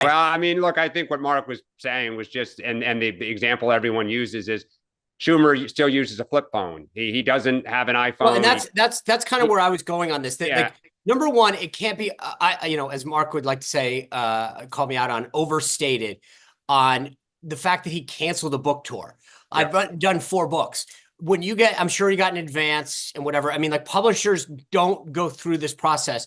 Well, I mean, look, I think what Mark was saying was just, and the example everyone uses is Schumer still uses a flip phone. He doesn't have an Well, and iPhone. that's kind of where I was going on this. That, Yeah, like, number one, it can't be as Mark would like to say, call me out on, overstated on the fact that he canceled the book tour. yeah. I've done 4 books. When you get, I'm sure you got an advance and whatever. I mean, like, publishers don't go through this process.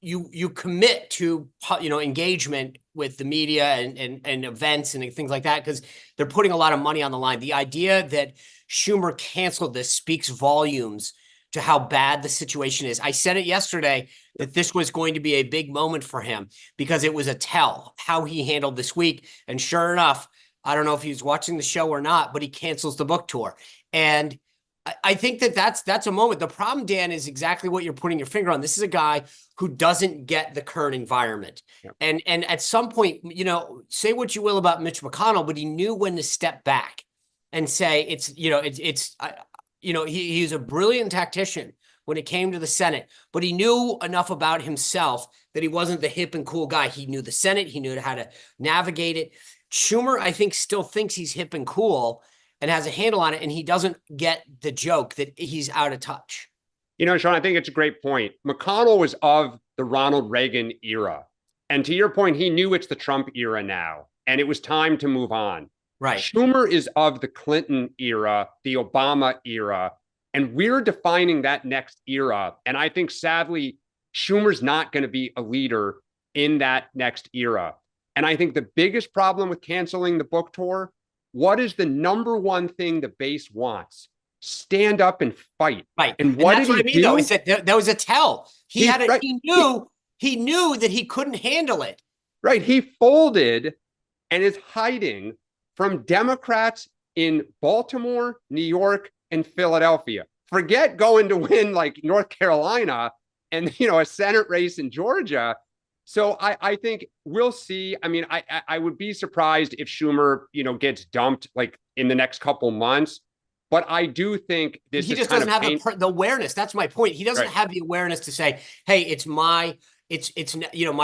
You commit to engagement with the media and events and things like that because they're putting a lot of money on the line. The idea that Schumer canceled this speaks volumes to how bad the situation is. I said it yesterday that this was going to be a big moment for him because it was a tell how he handled this week. And sure enough, I don't know if he was watching the show or not, but he cancels the book tour. And I think that's a moment. The problem, Dan, is exactly what you're putting your finger on. This is a guy who doesn't get the current environment. Yeah. And at some point, say what you will about Mitch McConnell, but he knew when to step back and say he's a brilliant tactician when it came to the Senate, but he knew enough about himself that he wasn't the hip and cool guy. He knew the Senate. He knew how to navigate it. Schumer, I think, still thinks he's hip and cool and has a handle on it, and he doesn't get the joke that he's out of touch. Sean, I think it's a great point. McConnell was of the Ronald Reagan era. And to your point, he knew it's the Trump era now, and it was time to move on. Right. Schumer is of the Clinton era, the Obama era, and we're defining that next era. And I think, sadly, Schumer's not going to be a leader in that next era. And I think the biggest problem with canceling the book tour, what is the number one thing the base wants? Stand up and fight. Right. And what did he do? Though, is that was a tell. Right. He knew that he couldn't handle it. Right. He folded and is hiding from Democrats in Baltimore, New York, and Philadelphia. Forget going to win like North Carolina and a Senate race in Georgia. So I think we'll see. I mean, I would be surprised if Schumer, gets dumped like in the next couple months. But I do think this he just doesn't have the awareness. That's my point. He doesn't have the awareness to say, "Hey, it's my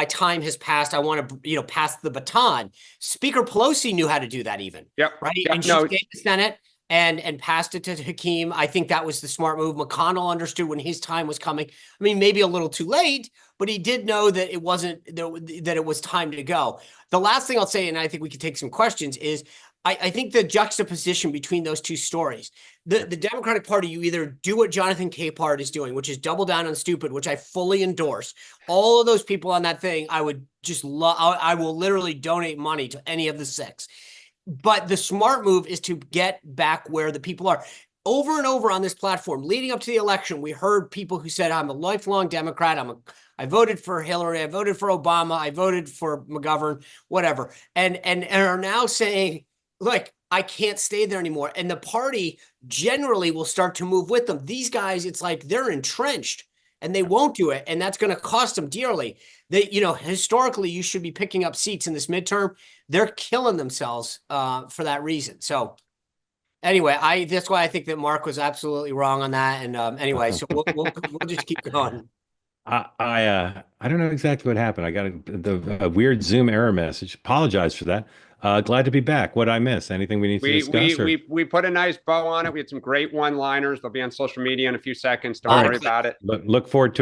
time has passed. I want to pass the baton." Speaker Pelosi knew how to do that, even. Yep. Right. Yep. And she stayed in the Senate and passed it to Hakeem. I think that was the smart move. McConnell understood when his time was coming. I mean, maybe a little too late, but he did know that it wasn't that it was time to go. The last thing I'll say, and I think we could take some questions, is I think the juxtaposition between those two stories, the Democratic Party, you either do what Jonathan Capehart is doing, which is double down on stupid, which I fully endorse. All of those people on that thing, I would just love. I will literally donate money to any of the 6. But the smart move is to get back where the people are. Over and over on this platform, leading up to the election, we heard people who said, "I'm a lifelong Democrat. I voted for Hillary. I voted for Obama. I voted for McGovern, whatever," and are now saying, "Look, I can't stay there anymore." And the party generally will start to move with them. These guys, it's like they're entrenched and they won't do it. And that's going to cost them dearly. Historically, you should be picking up seats in this midterm. They're killing themselves for that reason. So anyway, that's why I think that Mark was absolutely wrong on that. And anyway, so we'll just keep going. I don't know exactly what happened. I got a weird Zoom error message. Apologize for that. Glad to be back. What did I miss? Anything we need to discuss? We put a nice bow on it. We had some great one-liners. They'll be on social media in a few seconds. Don't worry about it. Look forward to